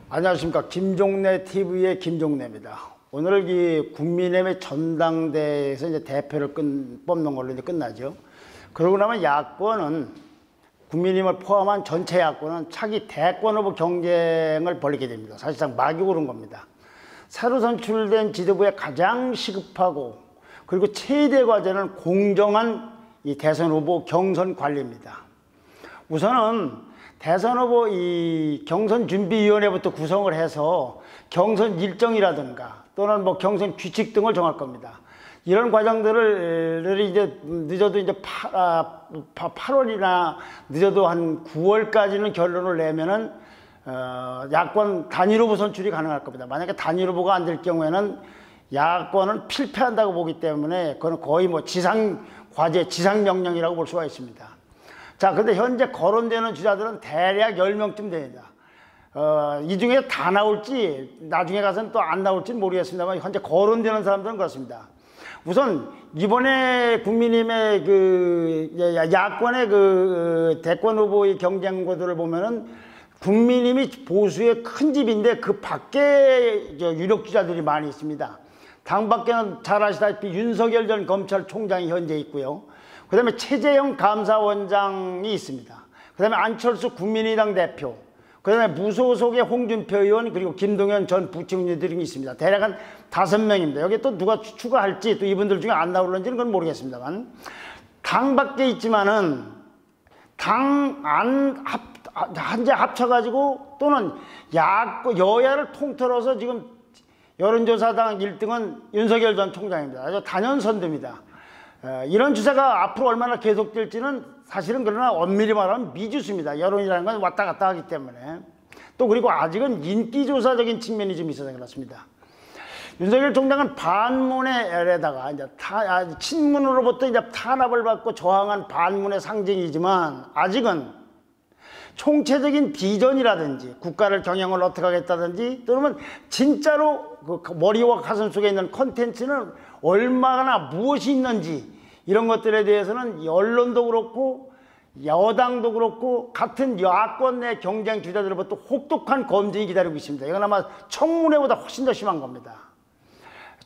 안녕하십니까. 김종래 TV의 김종래입니다. 오늘 이 국민의힘의 전당대회에서 이제 대표를 뽑는 걸로 이제 끝나죠. 그러고 나면 야권은 국민의힘을 포함한 전체 야권은 차기 대권 후보 경쟁을 벌이게 됩니다. 사실상 막이 오른 겁니다. 새로 선출된 지도부의 가장 시급하고 그리고 최대 과제는 공정한 이 대선 후보 경선 관리입니다. 우선은 대선 후보 이 경선준비위원회부터 구성을 해서 경선 일정이라든가 또는 뭐 경선 규칙 등을 정할 겁니다. 이런 과정들을 이제 늦어도 이제 8월이나 늦어도 한 9월까지는 결론을 내면은 야권 단일 후보 선출이 가능할 겁니다. 만약에 단일 후보가 안 될 경우에는 야권은 필패한다고 보기 때문에 그건 거의 뭐 지상 과제, 지상 명령이라고 볼 수가 있습니다. 자, 근데 현재 거론되는 주자들은 대략 10명쯤 됩니다. 이 중에 다 나올지 나중에 가서는 또 안 나올지는 모르겠습니다만 현재 거론되는 사람들은 그렇습니다. 우선 이번에 국민의힘의 야권의 대권 후보의 경쟁 구도를 보면은 국민의힘이 보수의 큰 집인데 그 밖에 유력 주자들이 많이 있습니다. 당 밖에는 잘 아시다시피 윤석열 전 검찰총장이 현재 있고요. 그 다음에 최재형 감사원장이 있습니다. 그 다음에 안철수 국민의당 대표, 그 다음에 무소속의 홍준표 의원, 그리고 김동연 전 부총리 등이 있습니다. 대략 한 5명입니다. 여기 또 누가 추가할지 또 이분들 중에 안 나올는지는 그건 모르겠습니다만 당 밖에 있지만은 당 안 한제 합쳐가지고 또는 여야를 통틀어서 지금 여론조사당 1등은 윤석열 전 총장입니다. 아주 단연선두입니다. 이런 주사가 앞으로 얼마나 계속될지는 사실은 그러나 엄밀히 말하면 미지수입니다. 여론이라는 건 왔다 갔다 하기 때문에. 또 그리고 아직은 인기조사적인 측면이 좀 있어서 그렇습니다. 윤석열 총장은 반문에다가 이제 친문으로부터 이제 탄압을 받고 저항한 반문의 상징이지만 아직은 총체적인 비전이라든지 국가를 경영을 어떻게 하겠다든지 또는 진짜로 그 머리와 가슴 속에 있는 컨텐츠는 얼마나 무엇이 있는지 이런 것들에 대해서는 언론도 그렇고 여당도 그렇고 같은 야권 내 경쟁 주자들로부터 혹독한 검증이 기다리고 있습니다. 이건 아마 청문회보다 훨씬 더 심한 겁니다.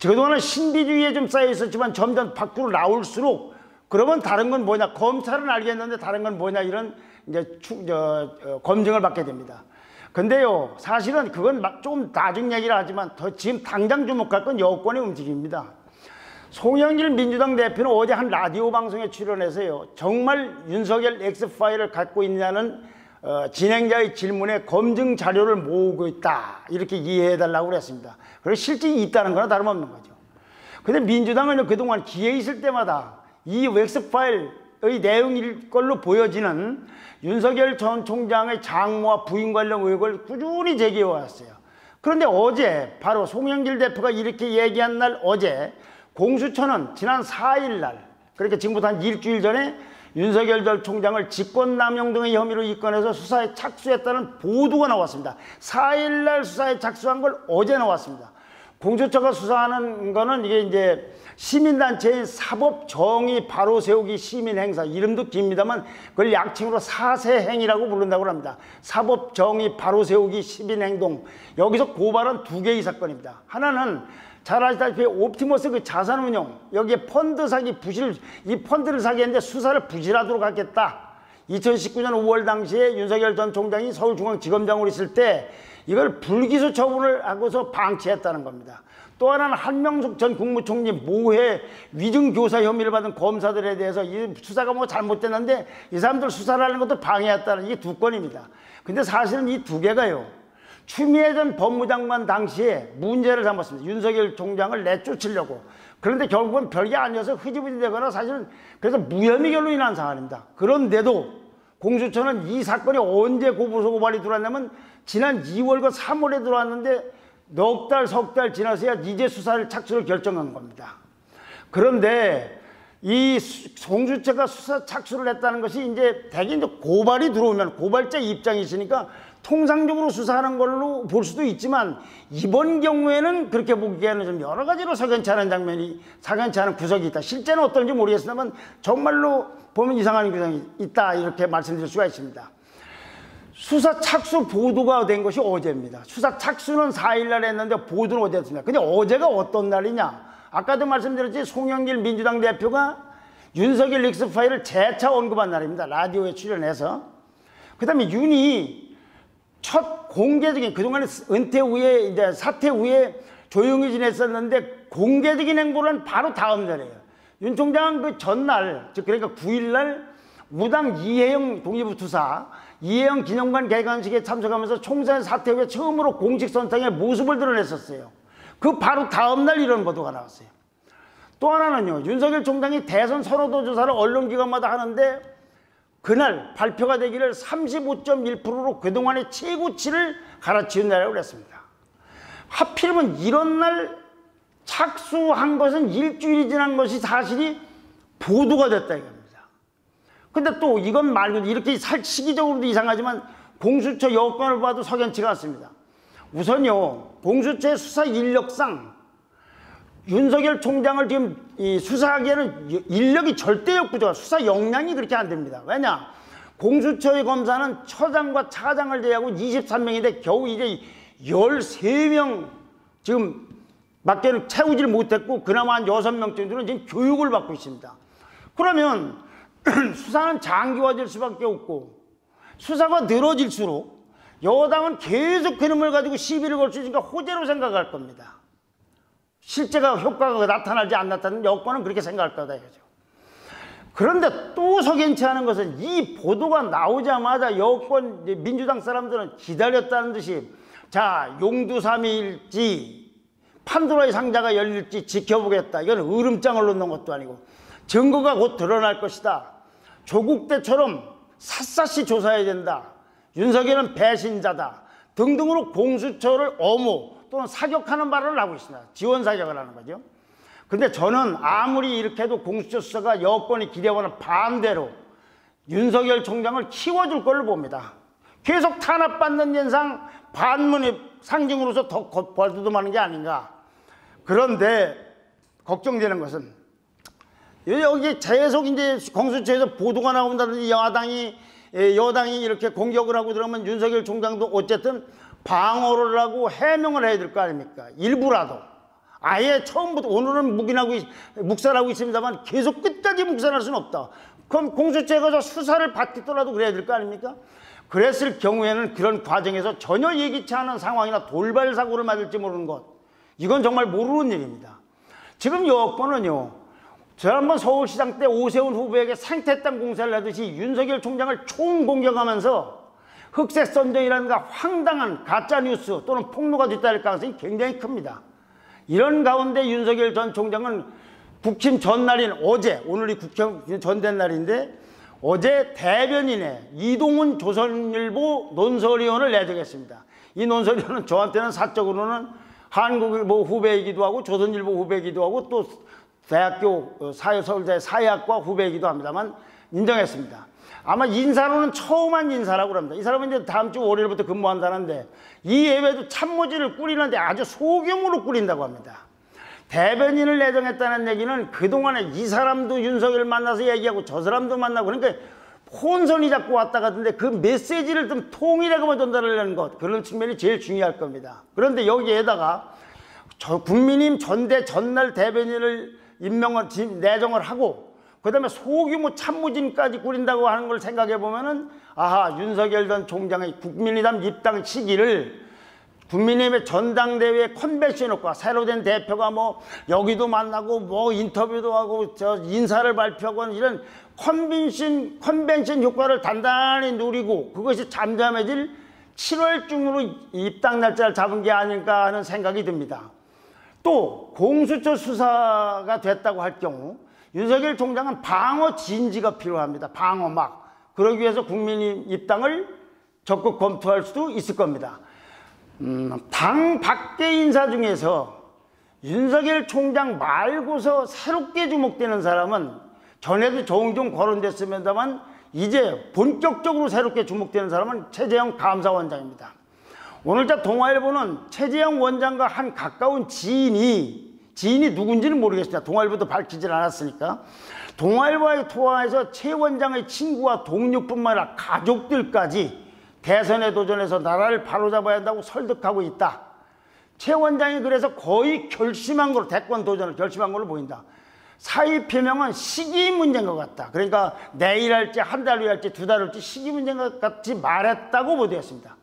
그동안은 신비주의에 좀 쌓여 있었지만 점점 밖으로 나올수록 그러면 다른 건 뭐냐, 검찰은 알겠는데 다른 건 뭐냐, 이런 이제 검증을 받게 됩니다. 근데요, 사실은 그건 좀 나중 얘기를 하지만 지금 당장 주목할 건 여권의 움직임입니다. 송영길 민주당 대표는 어제 한 라디오 방송에 출연해서요, 정말 윤석열 X파일을 갖고 있냐는 진행자의 질문에 검증 자료를 모으고 있다, 이렇게 이해해달라고 그랬습니다. 그리고 실제 있다는 거나 다름없는 거죠. 근데 민주당은 그동안 기회 있을 때마다 이 X파일의 내용일 걸로 보여지는 윤석열 전 총장의 장모와 부인 관련 의혹을 꾸준히 제기해왔어요. 그런데 어제 바로 송영길 대표가 이렇게 얘기한 날 어제 공수처는 지난 4일 날, 그러니까 지금부터 한 일주일 전에 윤석열 전 총장을 직권남용 등의 혐의로 입건해서 수사에 착수했다는 보도가 나왔습니다. 4일 날 수사에 착수한 걸 어제 나왔습니다. 공수처가 수사하는 거는 이게 이제 시민단체인 사법정의 바로 세우기 시민행사, 이름도 깁니다만 그걸 약칭으로 사세행이라고 부른다고 합니다. 사법정의 바로 세우기 시민행동. 여기서 고발은 2개의 사건입니다. 하나는 잘 아시다시피 옵티머스 그 자산운용, 여기에 펀드 사기 부실, 이 펀드를 사기했는데 수사를 부실하도록 하겠다. 2019년 5월 당시에 윤석열 전 총장이 서울중앙지검장으로 있을 때 이걸 불기소 처분을 하고서 방치했다는 겁니다. 또 하나는 한명숙 전 국무총리 모해 위증교사 혐의를 받은 검사들에 대해서 이 수사가 뭐 잘못됐는데 이 사람들 수사를 하는 것도 방해했다는, 이게 2건입니다. 근데 사실은 이 2개가요, 추미애 전 법무장관 당시에 문제를 삼았습니다. 윤석열 총장을 내쫓으려고. 그런데 결국은 별게 아니어서 흐지부지 되거나 사실은 그래서 무혐의 결론이 난 사안입니다. 그런데도 공수처는 이 사건이 언제 고부서 고발이 들어왔냐면 지난 2월과 3월에 들어왔는데 넉 달, 석 달 지나서야 이제 수사를 착수를 결정한 겁니다. 그런데 이 공수처가 수사 착수를 했다는 것이 이제 대개 이제 고발이 들어오면 고발자 입장이 있으니까 통상적으로 수사하는 걸로 볼 수도 있지만 이번 경우에는 그렇게 보기에는 좀 여러 가지로 석연치 않은 장면이, 석연치 않은 구석이 있다. 실제는 어떤지 모르겠습니다만 정말로 보면 이상한 구석이 있다, 이렇게 말씀드릴 수가 있습니다. 수사 착수 보도가 된 것이 어제입니다. 수사 착수는 4일날 했는데 보도는 어제 했습니다. 근데 어제가 어떤 날이냐? 아까도 말씀드렸지, 송영길 민주당 대표가 윤석열 릭스파일을 재차 언급한 날입니다. 라디오에 출연해서. 그 다음에 윤이 첫 공개적인, 그동안에 은퇴 후에, 이제 사퇴 후에 조용히 지냈었는데 공개적인 행보는 바로 다음 날이에요. 윤 총장은 그 전날, 즉 그러니까 9일날 무당 이혜영 독립투사, 이혜영 기념관 개관식에 참석하면서 총선 사퇴 후에 처음으로 공식 선상에 모습을 드러냈었어요. 그 바로 다음날 이런 보도가 나왔어요. 또 하나는요, 윤석열 총장이 대선 선호도 조사를 언론기관마다 하는데 그날 발표가 되기를 35.1%로 그동안의 최고치를 갈아치운다라고 그랬습니다. 하필이면 이런 날 착수한 것은 일주일이 지난 것이 사실이 보도가 됐다 이겁니다. 근데 또 이건 말고 이렇게 시기적으로도 이상하지만 공수처 여건을 봐도 석연치가 않습니다. 우선요, 공수처의 수사 인력상 윤석열 총장을 지금 수사하기에는 인력이 절대적 부족한, 수사 역량이 그렇게 안 됩니다. 왜냐? 공수처의 검사는 처장과 차장을 제외하고 23명인데 겨우 이제 13명 지금 밖에는 채우질 못했고, 그나마 한 6명 정도는 지금 교육을 받고 있습니다. 그러면 수사는 장기화될 수밖에 없고, 수사가 늘어질수록 여당은 계속 그놈을 가지고 시비를 걸 수 있으니까 호재로 생각할 겁니다. 실제가 효과가 나타날지 안 나타나는 여건은 그렇게 생각할 거다 이거죠. 그런데 또 석연치 않은 것은 이 보도가 나오자마자 여권 민주당 사람들은 기다렸다는 듯이, 자, 용두삼일지 판도라의 상자가 열릴지 지켜보겠다. 이건 으름장을 놓는 것도 아니고 증거가 곧 드러날 것이다. 조국 때처럼 샅샅이 조사해야 된다. 윤석열은 배신자다. 등등으로 공수처를 엄호 또는 사격하는 발언을 하고 있습니다. 지원 사격을 하는 거죠. 근데 저는 아무리 이렇게 해도 공수처 수사가 여권이 기대와는 반대로 윤석열 총장을 키워줄 걸로 봅니다. 계속 탄압받는 현상 반문의 상징으로서 더 벌두듬하는 게 아닌가. 그런데 걱정되는 것은 여기 계속 이제 공수처에서 보도가 나온다든지 여당이 이렇게 공격을 하고 들어가면 윤석열 총장도 어쨌든 방어를 하고 해명을 해야 될 거 아닙니까? 일부라도. 아예 처음부터, 오늘은 묵살하고 있습니다만 계속 끝까지 묵살할 수는 없다. 그럼 공수처에 가서 수사를 받겠더라도 그래야 될 거 아닙니까? 그랬을 경우에는 그런 과정에서 전혀 예기치 않은 상황이나 돌발 사고를 맞을지 모르는 것, 이건 정말 모르는 일입니다. 지금 여권은요, 지난번 서울시장 때 오세훈 후보에게 생태땅 공세를 하듯이 윤석열 총장을 총공격하면서 흑색 선전이라든가 황당한 가짜뉴스 또는 폭로가 뒤따를 가능성이 굉장히 큽니다. 이런 가운데 윤석열 전 총장은 국힘 전날인 어제, 오늘이 국힘 전된 날인데 어제 대변인에 이동훈 조선일보 논설위원을 내정했습니다. 이 논설위원은 저한테는 사적으로는 한국일보 후배이기도 하고 조선일보 후배이기도 하고 또 대학교 서울대 사회학과 후배이기도 합니다만 인정했습니다. 아마 인사로는 처음 한 인사라고 합니다. 이 사람은 이제 다음 주 월요일부터 근무한다는데 이 예외도 참모진을 꾸리는데 아주 소규모로 꾸린다고 합니다. 대변인을 내정했다는 얘기는 그동안에 이 사람도 윤석열 만나서 얘기하고 저 사람도 만나고 그러니까 혼선이 자꾸 왔다 갔는데 그 메시지를 좀 통일하게 전달하려는 것, 그런 측면이 제일 중요할 겁니다. 그런데 여기에다가 국민의힘 전날 대변인을 내정을 하고 그 다음에 소규모 참모진까지 꾸린다고 하는 걸 생각해 보면은 아하, 윤석열 전 총장의 국민의당 입당 시기를 국민의힘의 전당대회 컨벤션과 새로 된 대표가 뭐 여기도 만나고 뭐 인터뷰도 하고 저 인사를 발표하고 이런 컨벤션 효과를 단단히 누리고 그것이 잠잠해질 7월 중으로 입당 날짜를 잡은 게 아닐까 하는 생각이 듭니다. 또 공수처 수사가 됐다고 할 경우 윤석열 총장은 방어 진지가 필요합니다. 방어막. 그러기 위해서 국민의 입당을 적극 검토할 수도 있을 겁니다. 당 밖의 인사 중에서 윤석열 총장 말고서 새롭게 주목되는 사람은 전에도 종종 거론됐습니다만 이제 본격적으로 새롭게 주목되는 사람은 최재형 감사원장입니다. 오늘자 동아일보는 최재형 원장과 한 가까운 지인이 누군지는 모르겠습니다. 동아일보도 밝히질 않았으니까. 동아일보와의 통화에서 최 원장의 친구와 동료뿐만 아니라 가족들까지 대선에 도전해서 나라를 바로잡아야 한다고 설득하고 있다. 최 원장이 그래서 거의 결심한 걸로, 대권 도전을 결심한 걸로 보인다. 사의 표명은 시기 문제인 것 같다. 그러니까 내일 할지 한 달 후에 할지 두 달 할지 시기 문제인 것 같이 말했다고 보도했습니다.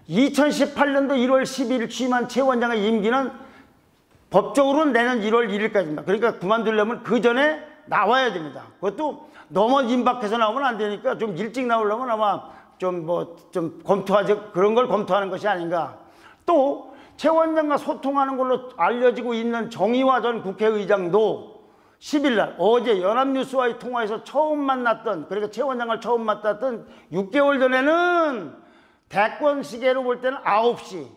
2018년도 1월 10일 취임한 최 원장의 임기는 법적으로는 내년 1월 1일까지입니다. 그러니까 그만두려면 그 전에 나와야 됩니다. 그것도 너무 임박해서 나오면 안 되니까 좀 일찍 나오려면 아마 좀 검토하죠. 그런 걸 검토하는 것이 아닌가. 또 최 원장과 소통하는 걸로 알려지고 있는 정의화 전 국회의장도 10일 날 어제 연합뉴스와의 통화에서 처음 만났던, 그러니까 최 원장을 처음 만났던 6개월 전에는 대권 시계로 볼 때는 9시,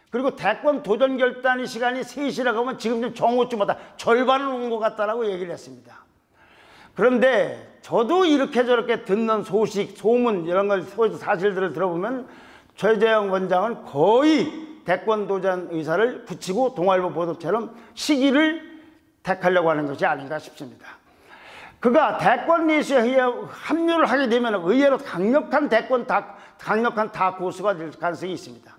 그리고 대권 도전 결단의 시간이 3시라고 하면 지금 좀 정오쯤마다 절반은 온 것 같다라고 얘기를 했습니다. 그런데 저도 이렇게 저렇게 듣는 소식, 소문 이런 걸, 사실들을 들어보면 최재형 원장은 거의 대권 도전 의사를 붙이고 동아일보 보도처럼 시기를 택하려고 하는 것이 아닌가 싶습니다. 그가 대권 레이스에 합류를 하게 되면 의외로 강력한 다크호스가 될 가능성이 있습니다.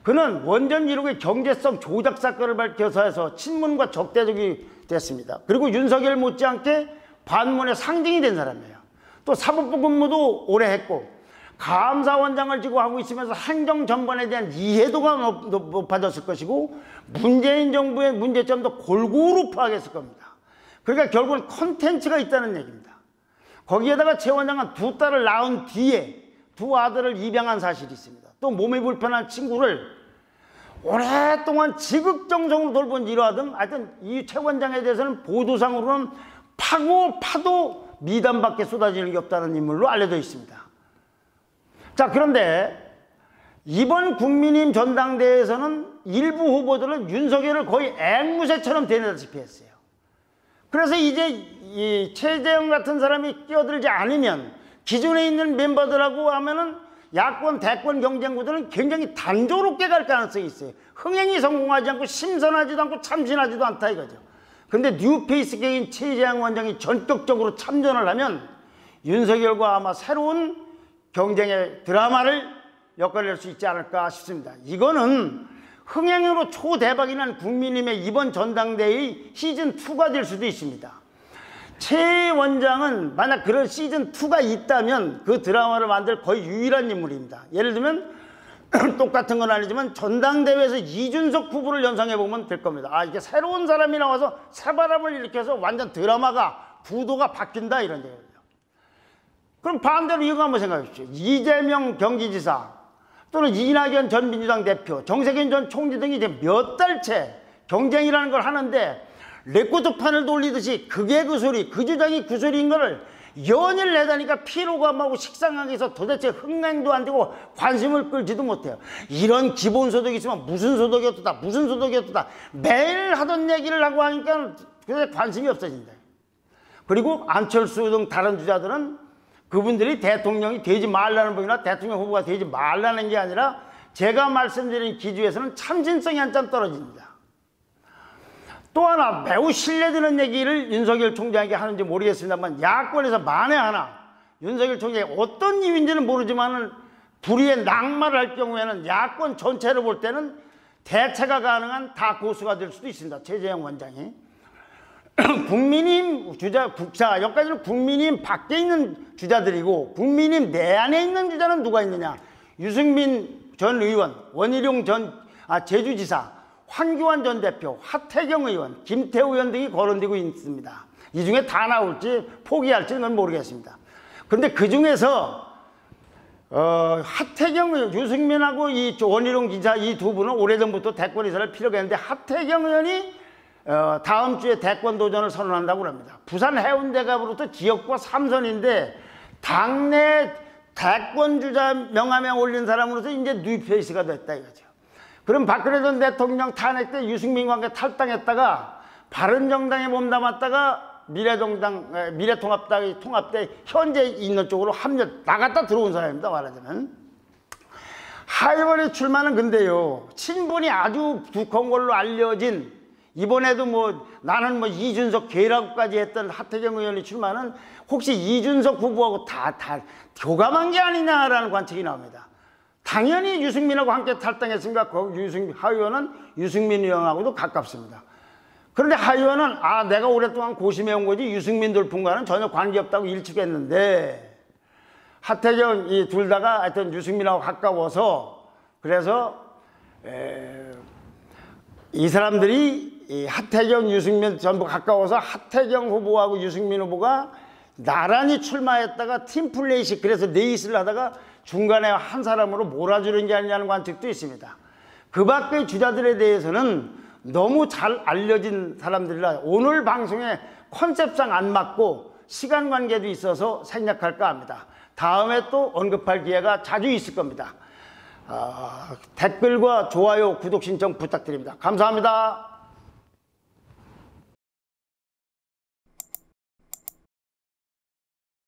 그는 원전 1호의 경제성 조작 사건을 밝혀서 친문과 적대적이 됐습니다. 그리고 윤석열 못지않게 반문의 상징이 된 사람이에요. 또 사법부 근무도 오래 했고 감사원장을 지고 하고 있으면서 행정 전반에 대한 이해도가 높아졌을 것이고 문재인 정부의 문제점도 골고루 파악했을 겁니다. 그러니까 결국은 컨텐츠가 있다는 얘기입니다. 거기에다가 최 원장은 두 딸을 낳은 뒤에 두 아들을 입양한 사실이 있습니다. 또 몸이 불편한 친구를 오랫동안 지극정성으로 돌본 일화 등 하여튼 이 최 원장에 대해서는 보도상으로는 파도 미담밖에 쏟아지는 게 없다는 인물로 알려져 있습니다. 자, 그런데 이번 국민의힘 전당대회에서는 일부 후보들은 윤석열을 거의 앵무새처럼 대내다시피 했어요. 그래서 이제 이 최재형 같은 사람이 끼어들지 않으면 기존에 있는 멤버들하고 하면은 야권 대권 경쟁 구도는 굉장히 단조롭게 갈 가능성이 있어요. 흥행이 성공하지 않고 심선하지도 않고 참신하지도 않다 이거죠. 근데 뉴페이스계인 최재형 원장이 전격적으로 참전을 하면 윤석열과 아마 새로운 경쟁의 드라마를 엮어낼 수 있지 않을까 싶습니다. 이거는 흥행으로 초대박이 난 국민의힘의 이번 전당대회의 시즌2가 될 수도 있습니다. 최 원장은 만약 그런 시즌2가 있다면 그 드라마를 만들 거의 유일한 인물입니다. 예를 들면 똑같은 건 아니지만 전당대회에서 이준석 후보를 연상해보면 될 겁니다. 아, 이게 새로운 사람이 나와서 새바람을 일으켜서 완전 드라마가 구도가 바뀐다 이런 얘기예요. 그럼 반대로 이거 한번 생각해 보십시오. 이재명 경기지사 또는 이낙연 전 민주당 대표, 정세균 전 총리 등이 이제 몇 달째 경쟁이라는 걸 하는데 레코드판을 돌리듯이 그게 그 소리, 그 주장이 그 소리인 거를 연일 내다니까 피로감하고 식상하게 해서 도대체 흥행도 안 되고 관심을 끌지도 못해요. 이런 기본소득이 있으면 무슨 소득이 어떻다, 무슨 소득이 어떻다 매일 하던 얘기를 하고 하니까 그게 관심이 없어진다. 그리고 안철수 등 다른 주자들은 그분들이 대통령이 되지 말라는 분이나 대통령 후보가 되지 말라는 게 아니라 제가 말씀드린 기준에서는 참신성이 한참 떨어집니다. 또 하나 매우 신뢰되는 얘기를 윤석열 총장에게 하는지 모르겠습니다만 야권에서 만에 하나 윤석열 총장이 어떤 이유인지는 모르지만 불의의 낙마를 할 경우에는 야권 전체를 볼 때는 대체가 가능한 다크호스가 될 수도 있습니다. 최재형 원장이. 국민의힘 주자, 여기까지는 국민의힘 밖에 있는 주자들이고 국민의힘 내 안에 있는 주자는 누가 있느냐. 유승민 전 의원, 원희룡 전 제주지사, 황교안 전 대표, 하태경 의원, 김태우 의원 등이 거론되고 있습니다. 이 중에 다 나올지 포기할지는 모르겠습니다. 그런데 그 중에서 하태경 의원, 유승민하고 이 원희룡 기자 이 두 분은 오래전부터 대권 의사를 피려고 했는데 하태경 의원이 다음 주에 대권 도전을 선언한다고 합니다. 부산 해운대갑으로부터 지역과 3선인데 당내 대권 주자 명함에 올린 사람으로서 이제 뉴페이스가 됐다 이거죠. 그럼 박근혜 전 대통령 탄핵 때 유승민과 함께 탈당했다가 바른정당에 몸담았다가 미래통합당이 통합돼 현재 있는 쪽으로 나갔다 들어온 사람입니다. 말하자면 하이원의 출마는 근데요 친분이 아주 두꺼운 걸로 알려진 이번에도 뭐 나는 뭐 이준석 개라고까지 했던 하태경 의원이 출마는 혹시 이준석 후보하고 다 교감한 게 아니냐라는 관측이 나옵니다. 당연히 유승민하고 함께 탈당했으니까 하 의원은 유승민 의원하고도 가깝습니다. 그런데 하 의원은 내가 오랫동안 고심해온 거지 유승민 돌풍과는 전혀 관계없다고 일축했는데 하태경 이 둘 다가 하여튼 유승민하고 가까워서 그래서 이 사람들이 이 하태경, 유승민 전부 가까워서 하태경 후보하고 유승민 후보가 나란히 출마했다가 팀플레이식 그래서 레이스를 하다가 중간에 한 사람으로 몰아주는 게 아니냐는 관측도 있습니다. 그 밖의 주자들에 대해서는 너무 잘 알려진 사람들이라 오늘 방송에 컨셉상 안 맞고 시간 관계도 있어서 생략할까 합니다. 다음에 또 언급할 기회가 자주 있을 겁니다. 댓글과 좋아요, 구독 신청 부탁드립니다. 감사합니다.